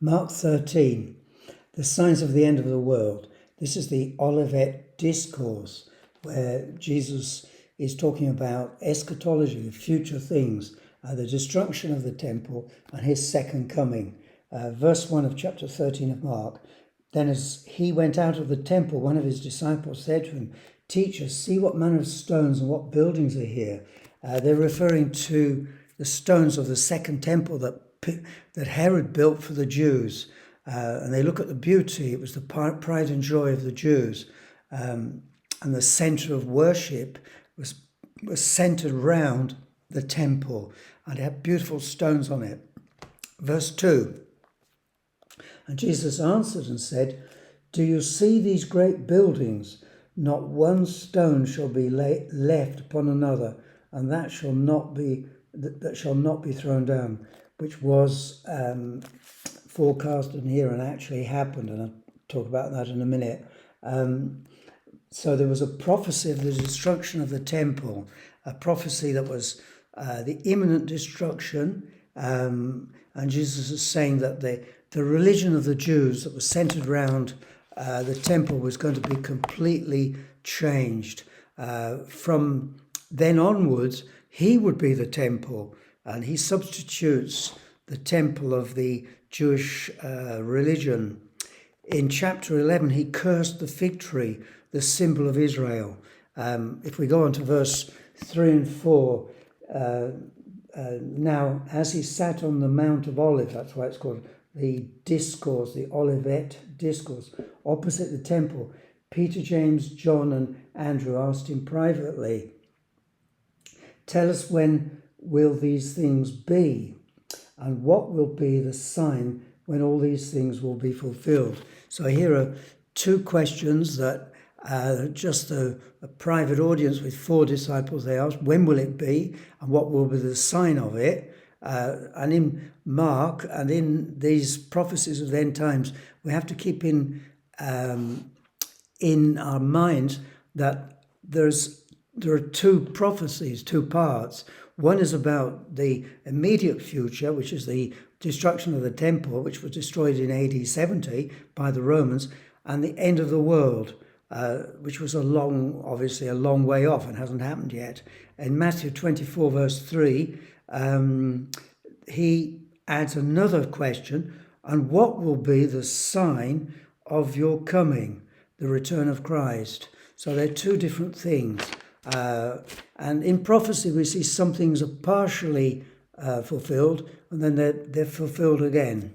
Mark 13, the signs of the end of the world. This is the Olivet Discourse, where Jesus is talking about eschatology, future things, the destruction of the temple and his second coming. Verse 1 of chapter 13 of Mark. Then as he went out of the temple, one of his disciples said to him, "Teacher, see what manner of stones and what buildings are here." They're referring to the stones of the second temple that Herod built for the Jews. And they look at the beauty. It was the pride and joy of the Jews. And the center of worship was centered around the temple. And it had beautiful stones on it. Verse 2. And Jesus answered and said, "Do you see these great buildings? Not one stone shall be left upon another, and that shall not be thrown down," which was forecasted here and actually happened, and I'll talk about that in a minute. So there was a prophecy of the destruction of the temple, a prophecy that was the imminent destruction, and Jesus is saying that the religion of the Jews that was centered around the temple was going to be completely changed. From then onwards, he would be the temple, and he substitutes the temple of the Jewish religion. In chapter 11, he cursed the fig tree, the symbol of Israel. If we go on to verse 3 and 4, now as he sat on the Mount of Olives, that's why it's called the Discourse, the Olivet Discourse, opposite the temple, Peter, James, John and Andrew asked him privately, "Tell us, when will these things be? And what will be the sign when all these things will be fulfilled?" So here are two questions that just a private audience with 4 disciples. They asked, when will it be? And what will be the sign of it? And in Mark and in these prophecies of the end times, we have to keep in our minds that there are 2 prophecies, 2 parts. One is about the immediate future, which is the destruction of the temple, which was destroyed in AD 70 by the Romans, and the end of the world, which was obviously a long way off and hasn't happened yet. In Matthew 24, verse 3, he adds another question, and what will be the sign of your coming, the return of Christ? So they're 2 different things. And in prophecy, we see some things are partially fulfilled, and then they're fulfilled again.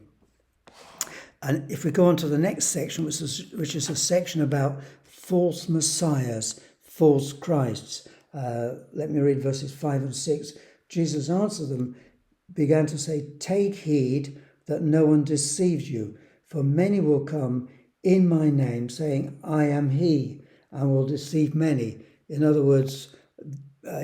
And if we go on to the next section, which is a section about false messiahs, false Christs. Let me read verses 5 and 6. Jesus answered them, began to say, "Take heed that no one deceives you, for many will come in my name, saying, 'I am he,' and will deceive many." In other words,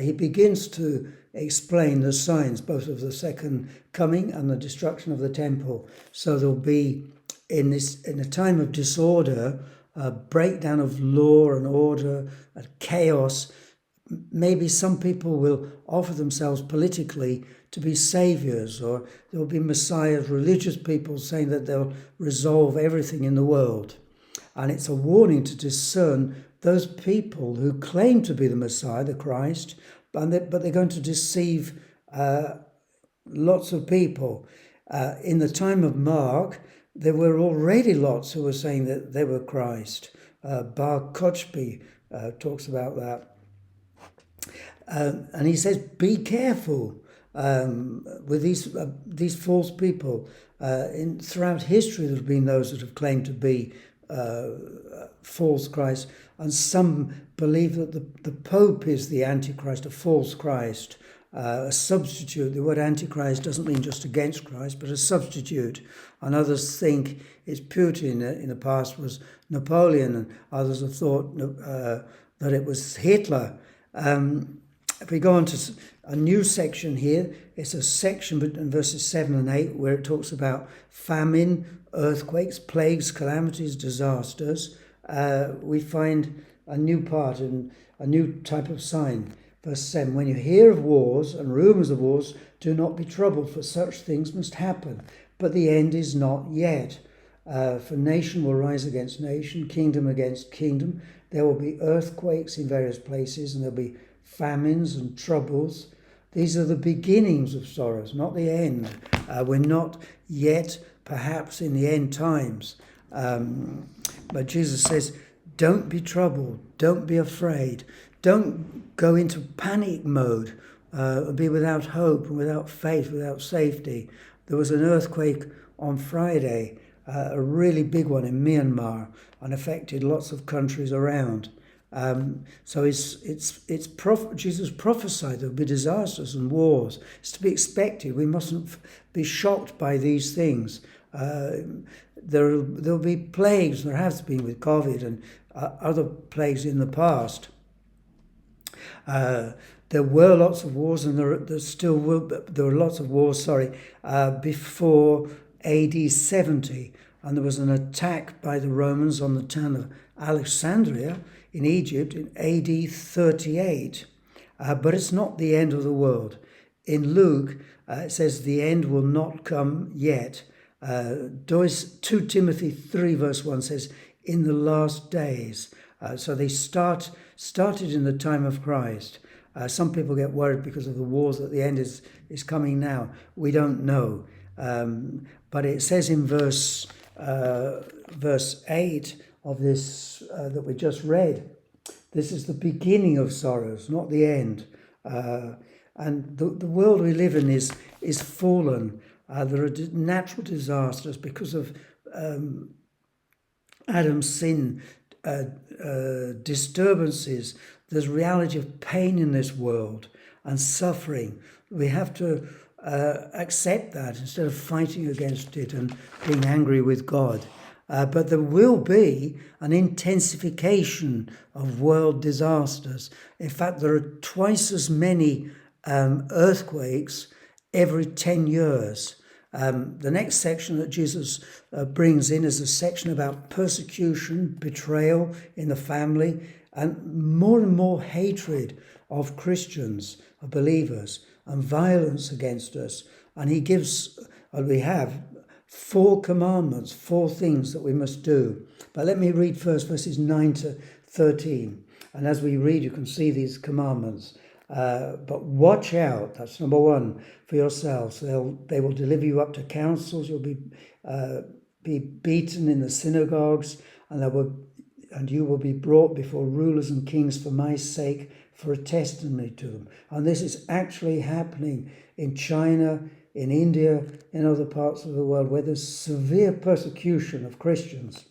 he begins to explain the signs, both of the second coming and the destruction of the temple. So there'll be, in a time of disorder, a breakdown of law and order and chaos. Maybe some people will offer themselves politically to be saviors, or there'll be messiahs, religious people saying that they'll resolve everything in the world. And it's a warning to discern those people who claim to be the Messiah, the Christ, but they're going to deceive lots of people. In the time of Mark, there were already lots who were saying that they were Christ. Bar Kochbi talks about that. And he says, be careful with these false people. Throughout history, there have been those that have claimed to be false Christ, and some believe that the Pope is the Antichrist, a false Christ, a substitute. The word Antichrist doesn't mean just against Christ, but a substitute. And others think it's Putin. In the past was Napoleon, and others have thought that it was Hitler. If we go on to a new section here, it's a section in verses 7 and 8 where it talks about famine, earthquakes, plagues, calamities, disasters. We find a new part and a new type of sign. Verse 7, when you hear of wars and rumours of wars, do not be troubled, for such things must happen. but the end is not yet. For nation will rise against nation, kingdom against kingdom. There will be earthquakes in various places, and there'll be famines and troubles. These are the beginnings of sorrows, not the end. We're not yet, perhaps, in the end times. But Jesus says, don't be troubled, don't be afraid, don't go into panic mode, be without hope and without faith, without safety. There was an earthquake on Friday, a really big one in Myanmar, and affected lots of countries around. So Jesus prophesied there will be disasters and wars. It's to be expected. We mustn't be shocked by these things. There'll be plagues. There has been with COVID and other plagues in the past. There were lots of wars, and there still will. There were lots of wars. Before AD 70, and there was an attack by the Romans on the town of Alexandria in Egypt in AD 38. But it's not the end of the world. In Luke, it says the end will not come yet. 2 Timothy 3 verse 1 says, in the last days. So they started in the time of Christ. Some people get worried because of the wars that the end is coming now. We don't know. But it says in verse 8 of this that we just read, this is the beginning of sorrows, not the end. And the world we live in is fallen. There are natural disasters because of Adam's sin, disturbances. There's reality of pain in this world and suffering. We have to accept that instead of fighting against it and being angry with God. But there will be an intensification of world disasters. In fact, there are twice as many earthquakes every 10 years. The next section that Jesus brings in is a section about persecution, betrayal in the family, and more hatred of Christians, of believers, and violence against us. And he gives, we have 4 commandments, 4 things that we must do. But let me read first verses 9 to 13. And as we read, you can see these commandments. But watch out, that's number 1, for yourselves. They will deliver you up to councils. You'll be beaten in the synagogues, and you will be brought before rulers and kings for my sake, for a testimony to them. And this is actually happening in China, in India, in other parts of the world, where there's severe persecution of Christians.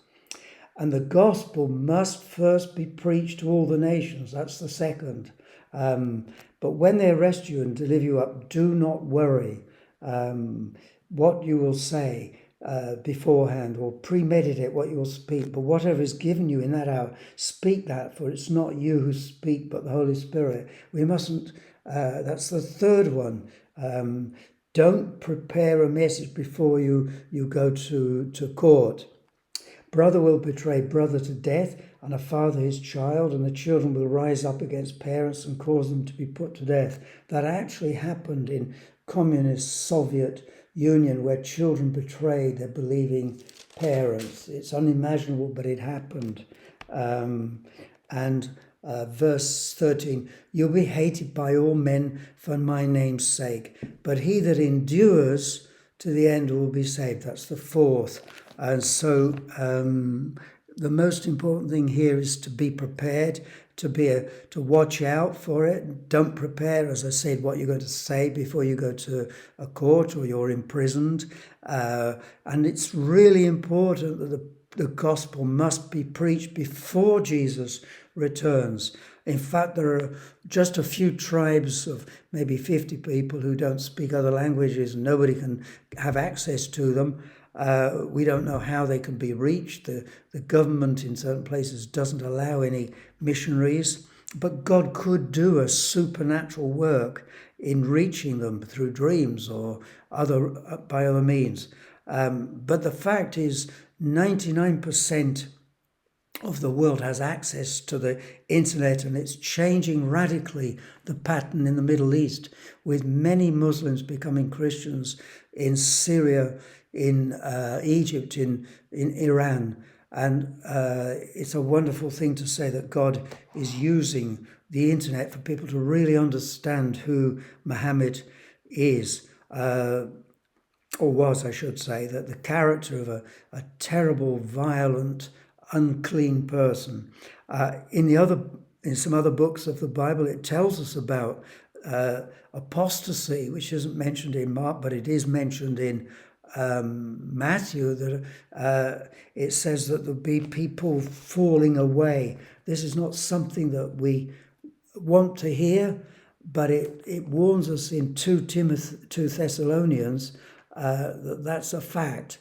And the gospel must first be preached to all the nations. That's the second. But when they arrest you and deliver you up, do not worry what you will say beforehand, or premeditate what you will speak. But whatever is given you in that hour, speak that, for it's not you who speak, but the Holy Spirit. We mustn't, that's the third one. Don't prepare a message before you go to court. Brother will betray brother to death, and a father his child, and the children will rise up against parents and cause them to be put to death. That actually happened in communist Soviet Union, where children betrayed their believing parents. It's unimaginable, but it happened. Verse 13, you'll be hated by all men for my name's sake, but he that endures to the end will be saved. That's the fourth. And so the most important thing here is to be prepared, to watch out for it. Don't prepare, as I said, what you're going to say before you go to a court or you're imprisoned. And it's really important that the gospel must be preached before Jesus returns. In fact, there are just a few tribes of maybe 50 people who don't speak other languages, and nobody can have access to them. We don't know how they can be reached. The government in certain places doesn't allow any missionaries, but God could do a supernatural work in reaching them through dreams or by other means. But the fact is, 99% of the world has access to the internet, and it's changing radically the pattern in the Middle East, with many Muslims becoming Christians in Syria, in Egypt, in Iran. And it's a wonderful thing to say that God is using the internet for people to really understand who Muhammad is, or was, I should say, that the character of a terrible, violent, unclean person. In some other books of the Bible, it tells us about apostasy, which isn't mentioned in Mark, but it is mentioned in Matthew, that it says that there'll be people falling away. This is not something that we want to hear, but it warns us in 2 Thessalonians that's a fact.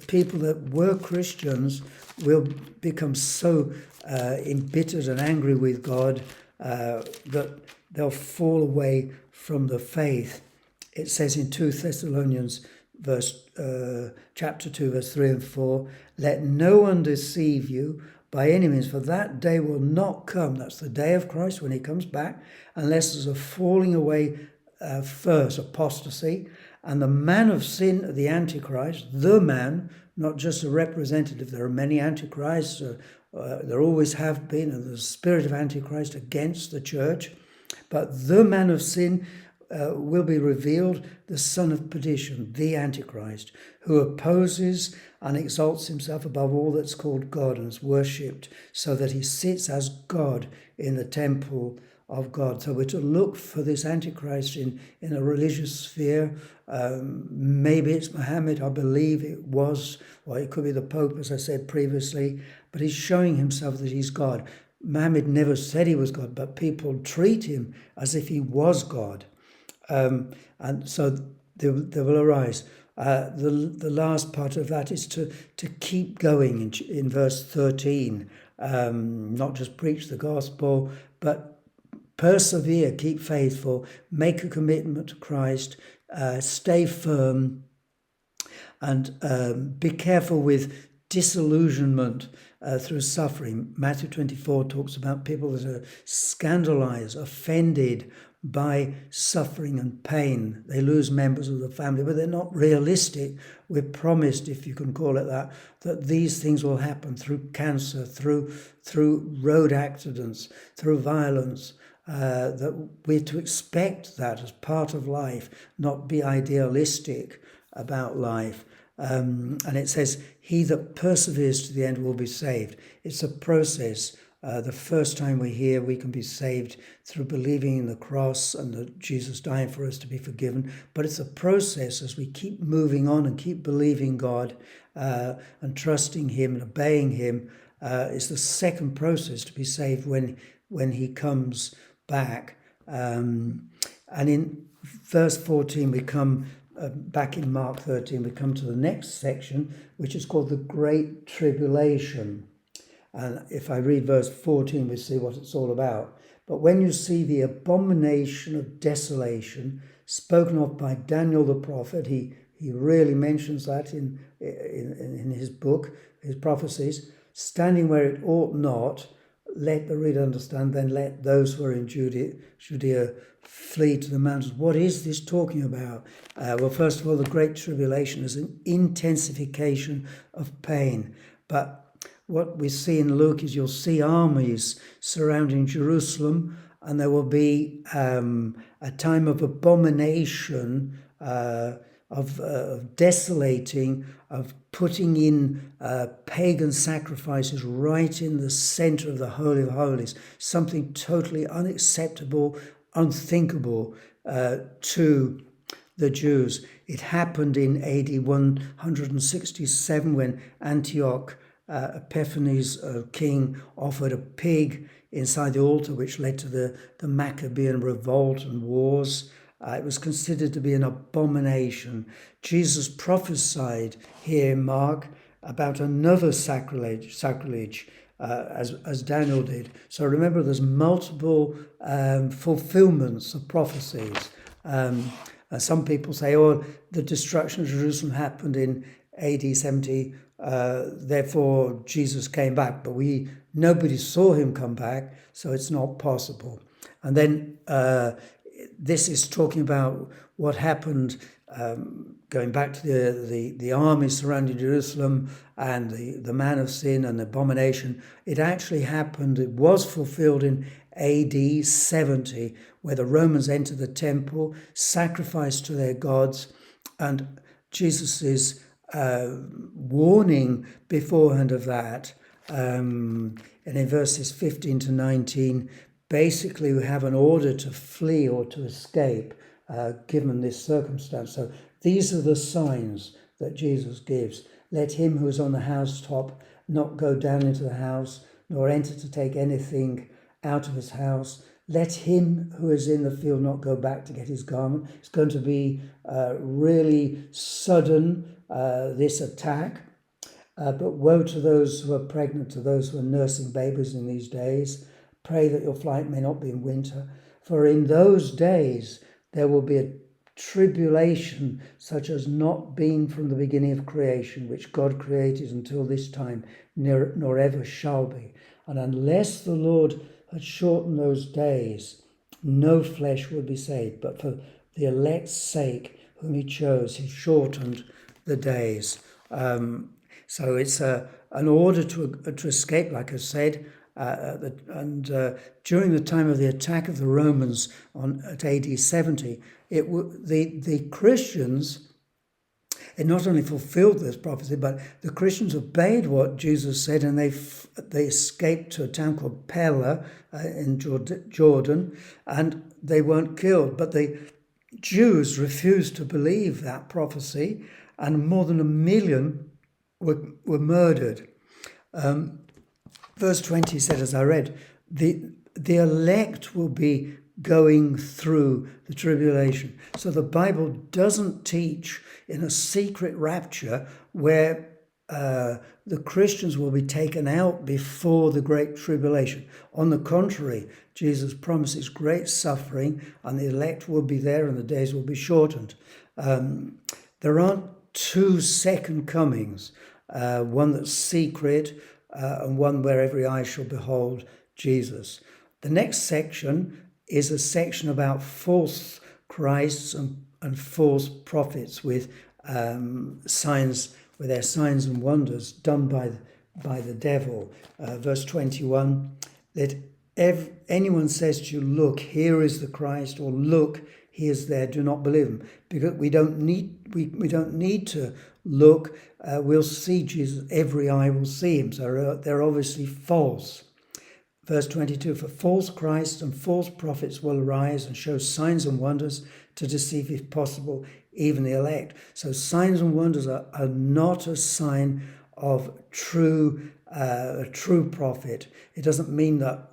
People that were Christians will become so embittered and angry with God that they'll fall away from the faith. It says in 2 Thessalonians chapter 2, verse 3 and 4, let no one deceive you by any means, for that day will not come. That's the day of Christ when he comes back, unless there's a falling away first, apostasy, and the man of sin, the Antichrist, the man, not just a representative. There are many Antichrists, there always have been, and there's a spirit of Antichrist against the church, but the man of sin will be revealed, the son of perdition, the Antichrist, who opposes and exalts himself above all that's called God and is worshipped, so that he sits as God in the temple of God. So we're to look for this Antichrist in a religious sphere. Maybe it's Muhammad, I believe it was, or it could be the Pope, as I said previously, but he's showing himself that he's God. Muhammad never said he was God, but people treat him as if he was God. And so they will arise. The last part of that is to keep going in verse 13, not just preach the gospel, but persevere, keep faithful, make a commitment to Christ, stay firm, and be careful with disillusionment through suffering. Matthew 24 talks about people that are scandalized, offended by suffering and pain. They lose members of the family, but they're not realistic. We're promised, if you can call it that these things will happen through cancer, through road accidents, through violence, that we're to expect that as part of life, not be idealistic about life. And it says, he that perseveres to the end will be saved. It's a process. The first time we're here, we can be saved through believing in the cross and that Jesus dying for us to be forgiven. But it's a process as we keep moving on and keep believing God and trusting him and obeying him. It's the second process to be saved when he comes back. And in verse 14, we come back in Mark 13, we come to the next section, which is called the Great Tribulation. And if I read verse 14, we see what it's all about. But when you see the abomination of desolation spoken of by Daniel the prophet, he really mentions that in his book, his prophecies, standing where it ought not, let the reader understand, then let those who are in Judea flee to the mountains. What is this talking about? Well, first of all, the Great Tribulation is an intensification of pain. But what we see in Luke is you'll see armies surrounding Jerusalem, and there will be a time of abomination, of desolating, of putting in pagan sacrifices right in the center of the Holy of Holies, something totally unacceptable, unthinkable to the Jews. It happened in AD 167 when Antioch Epiphanes, king, offered a pig inside the altar, which led to the Maccabean revolt and wars. It was considered to be an abomination. Jesus prophesied here in Mark about another sacrilege as Daniel did. So remember, there's multiple fulfillments of prophecies. Some people say, the destruction of Jerusalem happened in AD 70, therefore Jesus came back. But nobody saw him come back, so it's not possible. And then this is talking about what happened going back to the army surrounding Jerusalem and the man of sin and abomination, it actually happened, it was fulfilled in AD 70, where the Romans entered the temple, sacrificed to their gods, and Jesus is warning beforehand of that. And in verses 15 to 19, basically we have an order to flee or to escape given this circumstance. So these are the signs that Jesus gives. Let him who is on the housetop not go down into the house, nor enter to take anything out of his house. Let him who is in the field not go back to get his garment. It's going to be really sudden, this attack. But woe to those who are pregnant, to those who are nursing babies in these days. Pray that your flight may not be in winter. For in those days there will be a tribulation such as not been from the beginning of creation, which God created until this time, nor ever shall be. And unless the Lord had shortened those days, no flesh would be saved. But for the elect's sake, whom he chose, he shortened the days. So it's an order to escape, like I said. During the time of the attack of the Romans at AD 70, the Christians, it not only fulfilled this prophecy, but the Christians obeyed what Jesus said, and they escaped to a town called Pella in Jordan, and they weren't killed. But the Jews refused to believe that prophecy, and more than 1 million were murdered. Verse 20 said, as I read, the elect will be going through the tribulation. So the Bible doesn't teach in a secret rapture where the Christians will be taken out before the great tribulation. On the contrary, Jesus promises great suffering, and the elect will be there and the days will be shortened. There aren't two second comings, one that's secret and one where every eye shall behold Jesus. The next section is a section about false Christs and false prophets with signs, with their signs and wonders done by the devil. Verse 21, that anyone says to you, look, here is the Christ, or look, he is there, do not believe him. Because we don't need to look. We'll see Jesus, every eye will see him. So they're obviously false. Verse 22, for false Christs and false prophets will arise and show signs and wonders to deceive, if possible, even the elect. So signs and wonders are not a sign of a true prophet. It doesn't mean that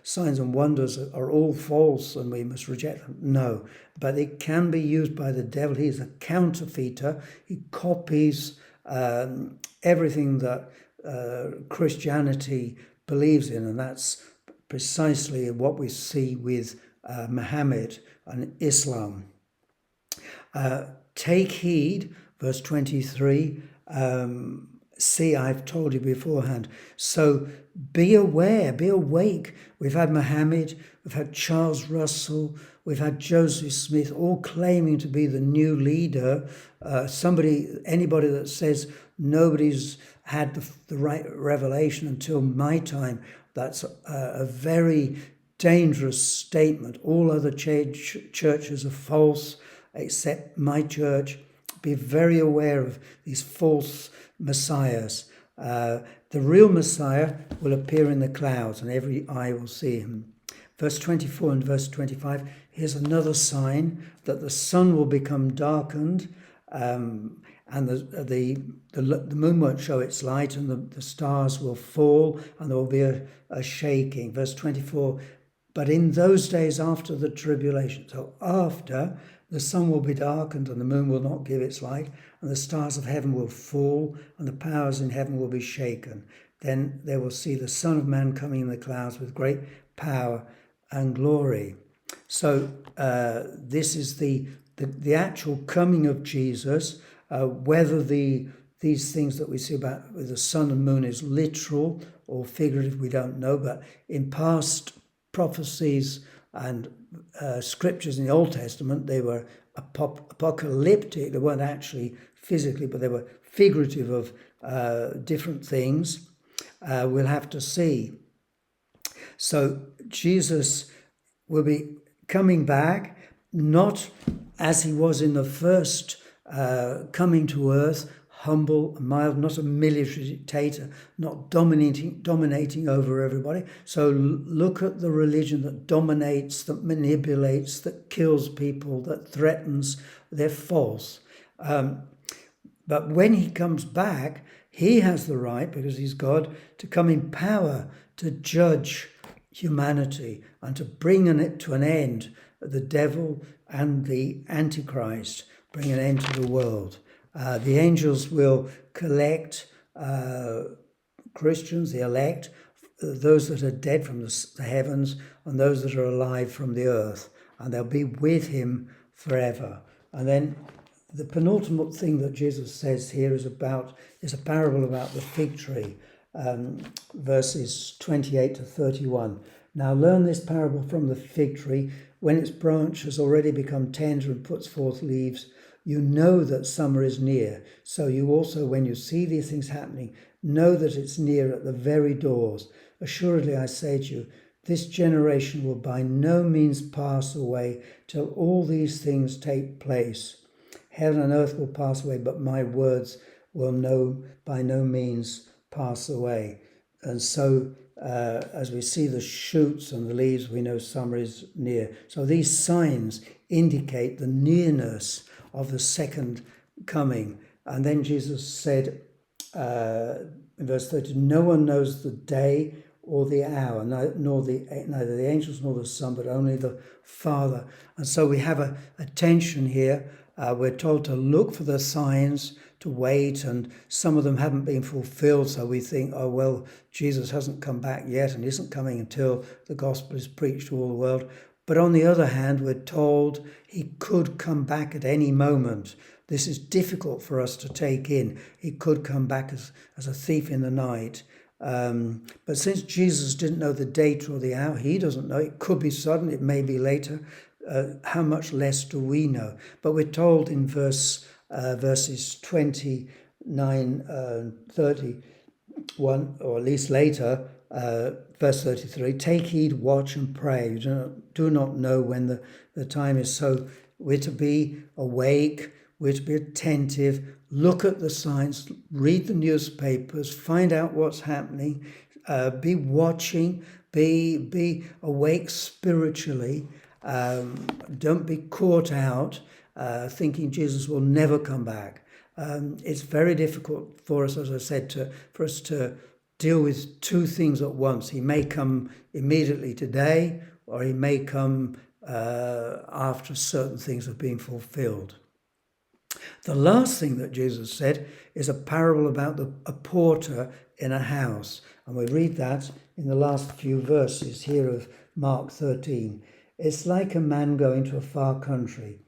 signs and wonders are all false and we must reject them. No, but it can be used by the devil. He is a counterfeiter. He copies everything that Christianity believes in, and that's precisely what we see with Muhammad and Islam. Take heed, verse 23, see, I've told you beforehand. So be aware, be awake. We've had Muhammad, we've had Charles Russell, we've had Joseph Smith, all claiming to be the new leader. Anybody that says nobody's had the right revelation until my time, that's a very dangerous statement. All other churches are false except my church. Be very aware of these false messiahs. The real Messiah will appear in the clouds and every eye will see him. Verse 24 and verse 25, here's another sign that the sun will become darkened, and the moon won't show its light, and the stars will fall, and there will be a shaking. Verse 24, but in those days after the tribulation, so after, the sun will be darkened and the moon will not give its light, and the stars of heaven will fall, and the powers in heaven will be shaken. Then they will see the Son of Man coming in the clouds with great power and glory. So this is the actual coming of Jesus. Whether these things that we see about with the sun and moon is literal or figurative, we don't know. But in past prophecies and scriptures in the Old Testament, they were apocalyptic. They weren't actually physically, but they were figurative of different things. We'll have to see. So Jesus will be coming back, not as he was in the first coming to earth, humble, mild, not a military dictator, not dominating over everybody. So look at the religion that dominates, that manipulates, that kills people, that threatens. They're false. But when he comes back, he has the right, because he's God, to come in power to judge humanity and to bring it to an end, the devil and the Antichrist, bring an end to the world. The angels will collect Christians, the elect, those that are dead from the heavens and those that are alive from the earth, and they'll be with him forever. And then the penultimate thing that Jesus says here is a parable about the fig tree, verses 28 to 31. Now learn this parable from the fig tree. When its branch has already become tender and puts forth leaves, you know that summer is near. So you also, when you see these things happening, know that it's near at the very doors. Assuredly, I say to you, this generation will by no means pass away till all these things take place. Heaven and earth will pass away, but my words will by no means pass away. And so as we see the shoots and the leaves, we know summer is near. So these signs indicate the nearness of the second coming. And then Jesus said in verse 30, no one knows the day or the hour, neither the angels nor the Son, but only the Father. And so we have a tension here. We're told to look for the signs, to wait, and some of them haven't been fulfilled. So we think, oh, well, Jesus hasn't come back yet and isn't coming until the gospel is preached to all the world. But on the other hand, we're told he could come back at any moment. This is difficult for us to take in. He could come back as a thief in the night. But since Jesus didn't know the date or the hour, he doesn't know. It could be sudden, it may be later. How much less do we know? But we're told in verses 29, 31, or at least later, verse 33, take heed, watch and pray. You do not know when the time is. So we're to be awake, we're to be attentive, look at the signs, read the newspapers, find out what's happening, be watching, be awake spiritually. Don't be caught out thinking Jesus will never come back. It's very difficult for us, as I said, for us to deal with two things at once. He may come immediately today, or he may come after certain things have been fulfilled. The last thing that Jesus said is a parable about a porter in a house. And we read that in the last few verses here of Mark 13. It's like a man going to a far country,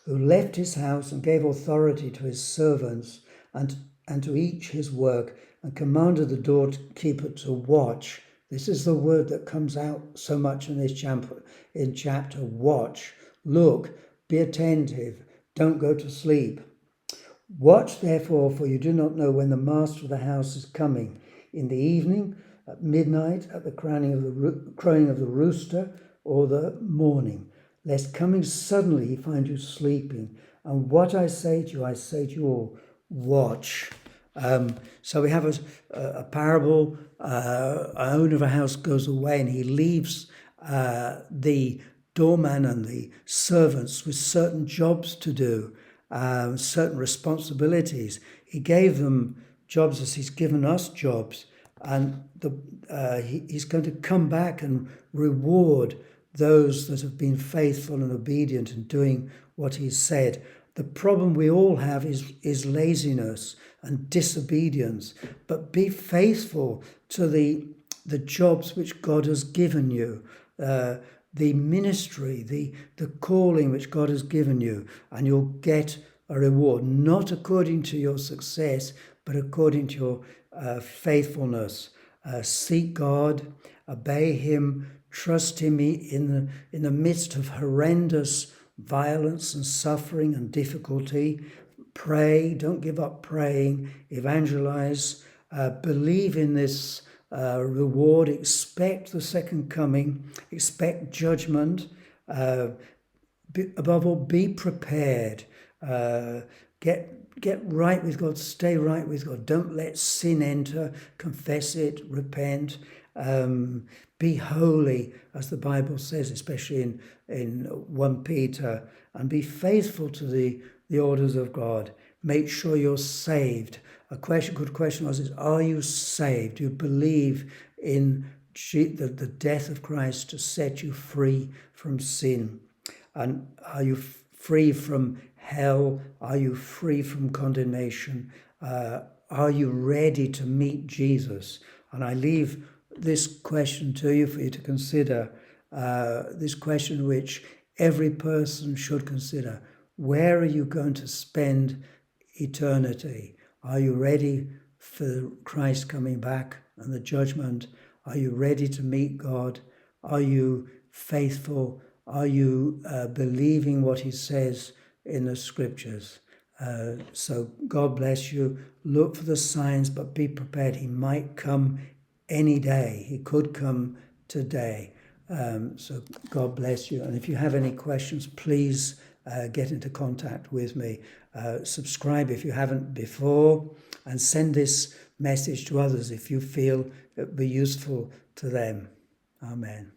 who left his house and gave authority to his servants and to each his work, and commanded the doorkeeper to watch. This is the word that comes out so much in this chapter, watch. Look, be attentive, don't go to sleep. Watch therefore, for you do not know when the master of the house is coming, in the evening, at midnight, at the crowing of the rooster, or the morning, lest coming suddenly he find you sleeping. And what I say to you all, watch. So we have a parable. An owner of a house goes away and he leaves the doorman and the servants with certain jobs to do, certain responsibilities. He gave them jobs as he's given us jobs, and he's going to come back and reward those that have been faithful and obedient in doing what he said. The problem we all have is laziness and disobedience. But be faithful to the jobs which God has given you, the ministry, the calling which God has given you, and you'll get a reward, not according to your success, but according to your faithfulness. Seek God, obey him, trust him in the midst of horrendous violence and suffering and difficulty. Pray, don't give up praying, evangelize, believe in this reward, expect the second coming, expect judgment. Above all, be prepared. Get right with God, stay right with God. Don't let sin enter, confess it, repent. Be holy, as the Bible says, especially in 1 Peter, and be faithful to the orders of God. Make sure you're saved. Good question was, are you saved? Do you believe in the death of Christ to set you free from sin? And are you free from hell? Are you free from condemnation? Are you ready to meet Jesus? And I leave this question to you for you to consider, this question which every person should consider. Where are you going to spend eternity? Are you ready for Christ coming back and the judgment? Are you ready to meet God? Are you faithful? Are you believing what he says in the scriptures? So God bless you. Look for the signs, but be prepared. He might come any day. He could come today. So God bless you. And if you have any questions, please get into contact with me. Subscribe if you haven't before, and send this message to others if you feel it would be useful to them. Amen.